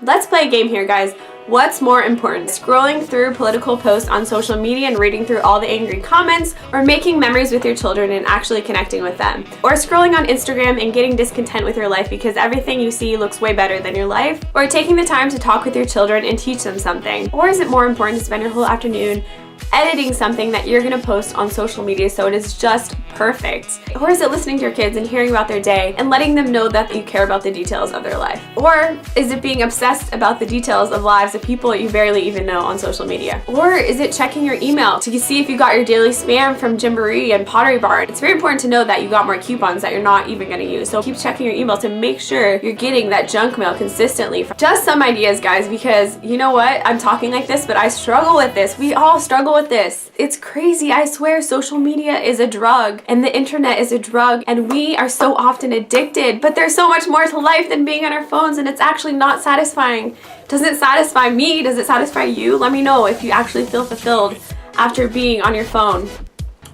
Let's play a game here, guys. What's more important, scrolling through political posts on social media and reading through all the angry comments, or making memories with your children and actually connecting with them? Or scrolling on Instagram and getting discontent with your life because everything you see looks way better than your life? Or taking the time to talk with your children and teach them something? Or is it more important to spend your whole afternoon editing something that you're gonna post on social media so it is just perfect? Or is it listening to your kids and hearing about their day and letting them know that you care about the details of their life? Or is it being obsessed about the details of lives of people you barely even know on social media? Or is it checking your email to see if you got your daily spam from Gymboree and Pottery Barn? It's very important to know that you got more coupons that you're not even gonna use, so keep checking your email to make sure you're getting that junk mail consistently. Just some ideas, guys, because you know what? I'm talking like this, but I struggle with this. We all struggle with this. It's crazy. I swear social media is a drug and the internet is a drug, and we are so often addicted, but there's so much more to life than being on our phones, and it's actually not satisfying. Does it satisfy me? Does it satisfy you? Let me know if you actually feel fulfilled after being on your phone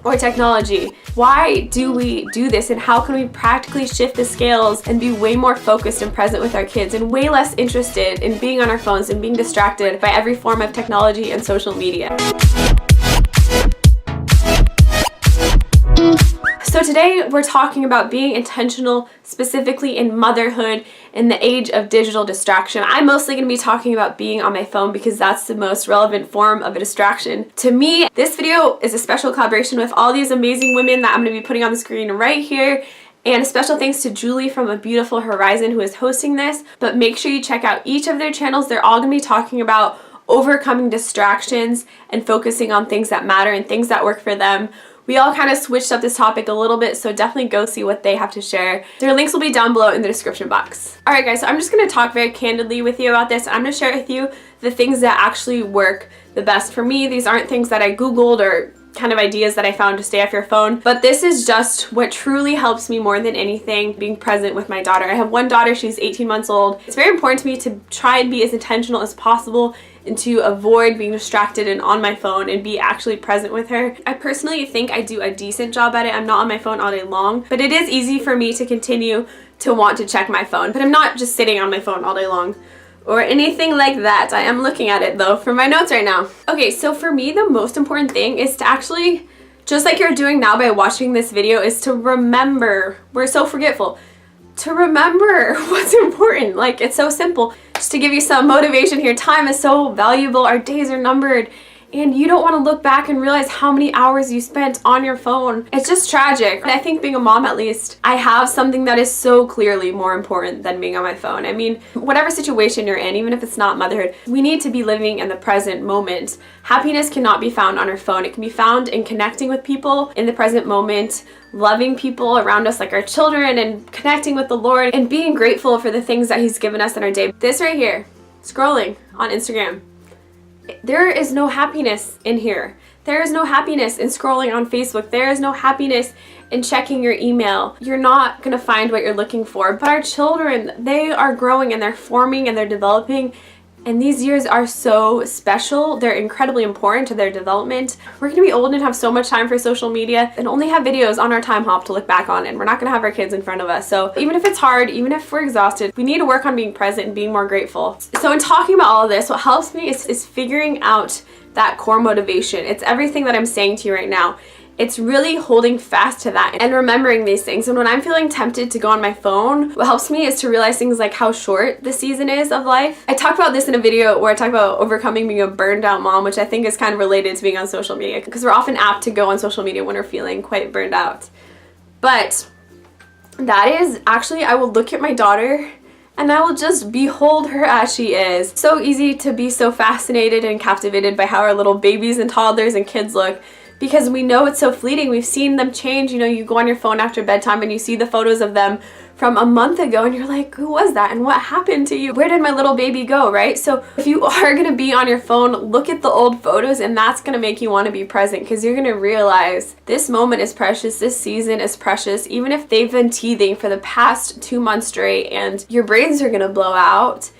or technology. Why do we do this, and how can we practically shift the scales and be way more focused and present with our kids and way less interested in being on our phones and being distracted by every form of technology and social media? So today we're talking about being intentional, specifically in motherhood in the age of digital distraction. I'm mostly going to be talking about being on my phone because that's the most relevant form of a distraction to me. This video is a special collaboration with all these amazing women that I'm going to be putting on the screen right here. And a special thanks to Julie from A Beautiful Horizon who is hosting this. But make sure you check out each of their channels. They're all going to be talking about overcoming distractions and focusing on things that matter and things that work for them. We all kind of switched up this topic a little bit, so definitely go see what they have to share. Their links will be down below in the description box. Alright guys, so I'm just going to talk very candidly with you about this. I'm going to share with you the things that actually work the best for me. These aren't things that I Googled or kind of ideas that I found to stay off your phone, but this is just what truly helps me more than anything, being present with my daughter. I have one daughter, she's 18 months old. It's very important to me to try and be as intentional as possible and to avoid being distracted and on my phone and be actually present with her. I personally think I do a decent job at it. I'm not on my phone all day long, but it is easy for me to continue to want to check my phone. But I'm not just sitting on my phone all day long or anything like that. I am looking at it though for my notes right now. Okay, so for me, the most important thing is to actually, just like you're doing now by watching this video, is to remember. We're so forgetful. To remember what's important. Like, it's so simple. Just to give you some motivation here, time is so valuable. Our days are numbered, and you don't want to look back and realize how many hours you spent on your phone. It's just tragic. I think being a mom, at least, I have something that is so clearly more important than being on my phone. I mean, whatever situation you're in, even if it's not motherhood, we need to be living in the present moment. Happiness cannot be found on our phone. It can be found in connecting with people in the present moment, loving people around us like our children, and connecting with the Lord, and being grateful for the things that He's given us in our day. This right here, scrolling on Instagram, there is no happiness in here. There is no happiness in scrolling on Facebook. There is no happiness in checking your email. You're not gonna find what you're looking for. But our children, they are growing and they're forming and they're developing. And these years are so special. They're incredibly important to their development. We're gonna be old and have so much time for social media and only have videos on our time hop to look back on, and we're not gonna have our kids in front of us. So even if it's hard, even if we're exhausted, we need to work on being present and being more grateful. So in talking about all of this, what helps me is figuring out that core motivation. It's everything that I'm saying to you right now. It's really holding fast to that and remembering these things. And when I'm feeling tempted to go on my phone, what helps me is to realize things like how short the season is of life. I talked about this in a video where I talk about overcoming being a burned out mom, which I think is kind of related to being on social media, because we're often apt to go on social media when we're feeling quite burned out. But that is actually, I will look at my daughter and I will just behold her as she is. So easy to be so fascinated and captivated by how our little babies and toddlers and kids look, because we know it's so fleeting. We've seen them change. You know, you go on your phone after bedtime and you see the photos of them from a month ago and you're like, who was that and what happened to you? Where did my little baby go, right? So if you are gonna be on your phone, look at the old photos, and that's gonna make you wanna be present, because you're gonna realize this moment is precious, this season is precious. Even if they've been teething for the past 2 months straight and your brains are gonna blow out,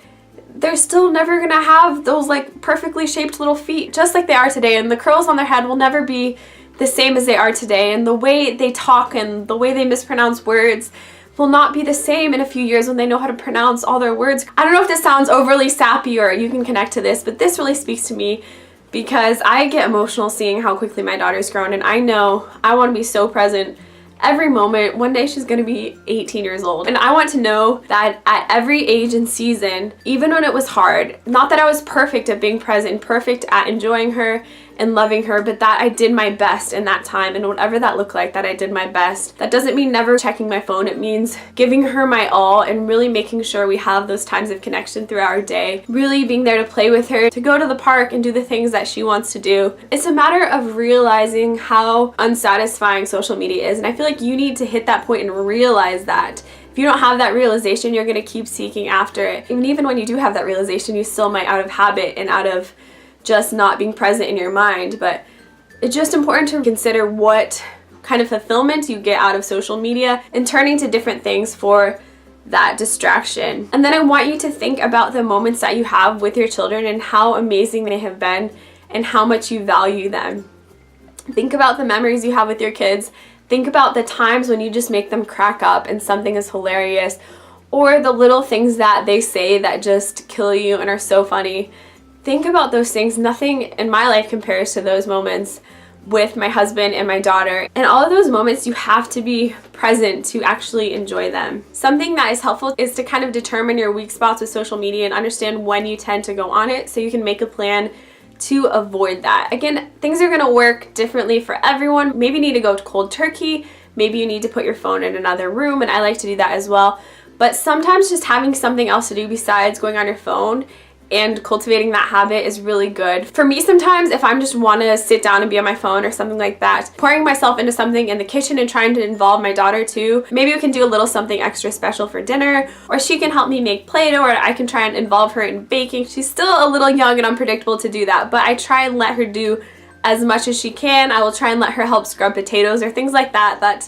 they're still never gonna have those like perfectly shaped little feet just like they are today, and the curls on their head will never be the same as they are today, and the way they talk and the way they mispronounce words will not be the same in a few years when they know how to pronounce all their words. I don't know if this sounds overly sappy or you can connect to this, but this really speaks to me because I get emotional seeing how quickly my daughter's grown, and I know I want to be so present every moment. One day she's going to be 18 years old, and I want to know that at every age and season, even when it was hard, not that I was perfect at being present, perfect at enjoying her and loving her, but that I did my best in that time, and whatever that looked like, that I did my best. That doesn't mean never checking my phone. It means giving her my all and really making sure we have those times of connection throughout our day, really being there to play with her, to go to the park and do the things that she wants to do. It's a matter of realizing how unsatisfying social media is, and I feel like you need to hit that point and realize that. If you don't have that realization, you're going to keep seeking after it. And even when you do have that realization, you still might, out of habit and out of just not being present in your mind. But it's just important to consider what kind of fulfillment you get out of social media and turning to different things for that distraction. And then I want you to think about the moments that you have with your children and how amazing they have been and how much you value them. Think about the memories you have with your kids. Think about the times when you just make them crack up and something is hilarious, or the little things that they say that just kill you and are so funny. Think about those things. Nothing in my life compares to those moments with my husband and my daughter. And all of those moments, you have to be present to actually enjoy them. Something that is helpful is to kind of determine your weak spots with social media and understand when you tend to go on it so you can make a plan to avoid that. Again, things are going to work differently for everyone. Maybe you need to go cold turkey. Maybe you need to put your phone in another room, and I like to do that as well. But sometimes just having something else to do besides going on your phone and cultivating that habit is really good. For me, sometimes if I'm just want to sit down and be on my phone or something like that, pouring myself into something in the kitchen and trying to involve my daughter too. Maybe we can do a little something extra special for dinner, or she can help me make Play-Doh, or I can try and involve her in baking. She's still a little young and unpredictable to do that, but I try and let her do as much as she can. I will try and let her help scrub potatoes or things like that,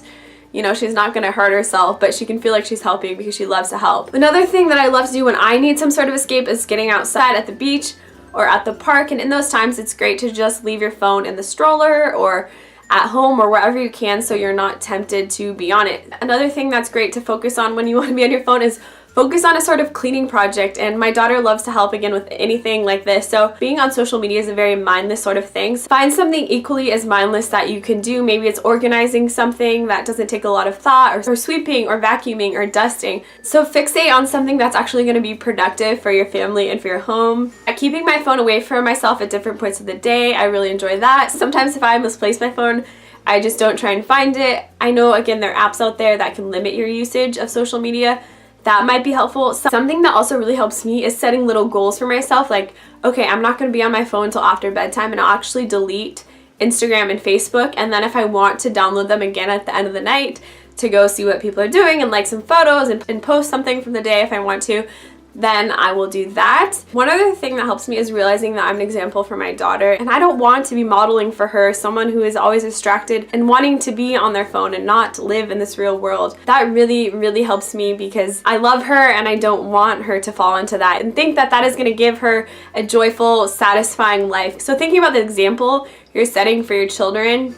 you know, she's not going to hurt herself, but she can feel like she's helping because she loves to help. Another thing that I love to do when I need some sort of escape is getting outside at the beach or at the park, and in those times it's great to just leave your phone in the stroller or at home or wherever you can so you're not tempted to be on it. Another thing that's great to focus on when you want to be on your phone is focus on a sort of cleaning project, and my daughter loves to help again with anything like this. So being on social media is a very mindless sort of thing. So find something equally as mindless that you can do. Maybe it's organizing something that doesn't take a lot of thought, or sweeping or vacuuming or dusting. So fixate on something that's actually going to be productive for your family and for your home. Keeping my phone away from myself at different points of the day, I really enjoy that. Sometimes if I misplace my phone, I just don't try and find it. I know, again, there are apps out there that can limit your usage of social media. That might be helpful. Something that also really helps me is setting little goals for myself, like, okay, I'm not going to be on my phone until after bedtime, and I'll actually delete Instagram and Facebook, and then if I want to download them again at the end of the night to go see what people are doing and like some photos and post something from the day if I want to, then I will do that. One other thing that helps me is realizing that I'm an example for my daughter, and I don't want to be modeling for her someone who is always distracted and wanting to be on their phone and not live in this real world. That really, really helps me because I love her and I don't want her to fall into that and think that that is going to give her a joyful, satisfying life. So thinking about the example you're setting for your children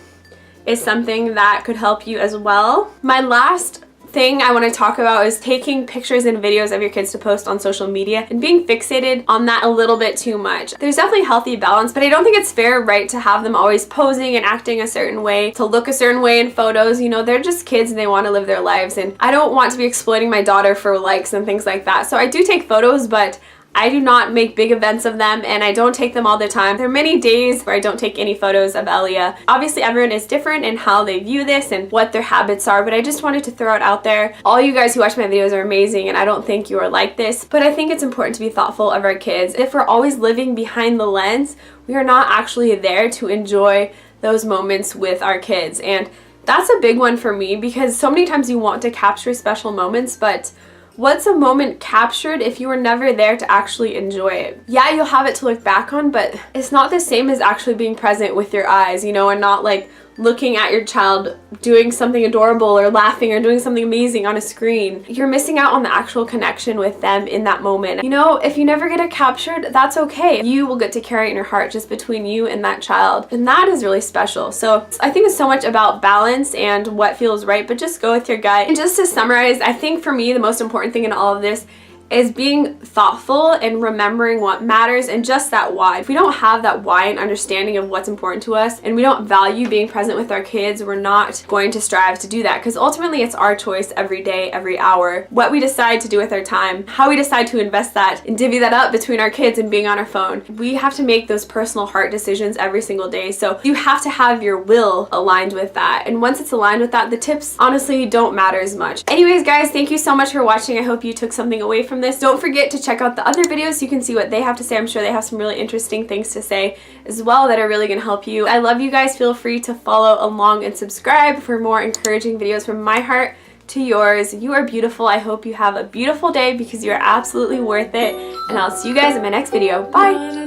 is something that could help you as well. My last thing I want to talk about is taking pictures and videos of your kids to post on social media and being fixated on that a little bit too much. There's definitely a healthy balance, but I don't think it's fair, right, to have them always posing and acting a certain way, to look a certain way in photos. You know, they're just kids and they want to live their lives, and I don't want to be exploiting my daughter for likes and things like that. So I do take photos, but I do not make big events of them, and I don't take them all the time. There are many days where I don't take any photos of Elia. Obviously, everyone is different in how they view this and what their habits are, but I just wanted to throw it out there. All you guys who watch my videos are amazing, and I don't think you are like this, but I think it's important to be thoughtful of our kids. If we're always living behind the lens, we are not actually there to enjoy those moments with our kids, and that's a big one for me because so many times you want to capture special moments, but what's a moment captured if you were never there to actually enjoy it? Yeah, you'll have it to look back on, but it's not the same as actually being present with your eyes, you know, and not like looking at your child doing something adorable or laughing or doing something amazing on a screen. You're missing out on the actual connection with them in that moment. You know, if you never get it captured, that's okay. You will get to carry it in your heart just between you and that child. And that is really special. So I think it's so much about balance and what feels right, but just go with your gut. And just to summarize, I think for me, the most important thing in all of this is being thoughtful and remembering what matters and just that why. If we don't have that why and understanding of what's important to us and we don't value being present with our kids, we're not going to strive to do that, because ultimately it's our choice every day, every hour, what we decide to do with our time, how we decide to invest that and divvy that up between our kids and being on our phone. We have to make those personal heart decisions every single day. So you have to have your will aligned with that. And once it's aligned with that, the tips honestly don't matter as much. Anyways, guys, thank you so much for watching. I hope you took something away from this. Don't forget to check out the other videos so you can see what they have to say. I'm sure they have some really interesting things to say as well that are really going to help you. I love you guys. Feel free to follow along and subscribe for more encouraging videos from my heart to yours. You are beautiful. I hope you have a beautiful day because you are absolutely worth it. And I'll see you guys in my next video. Bye!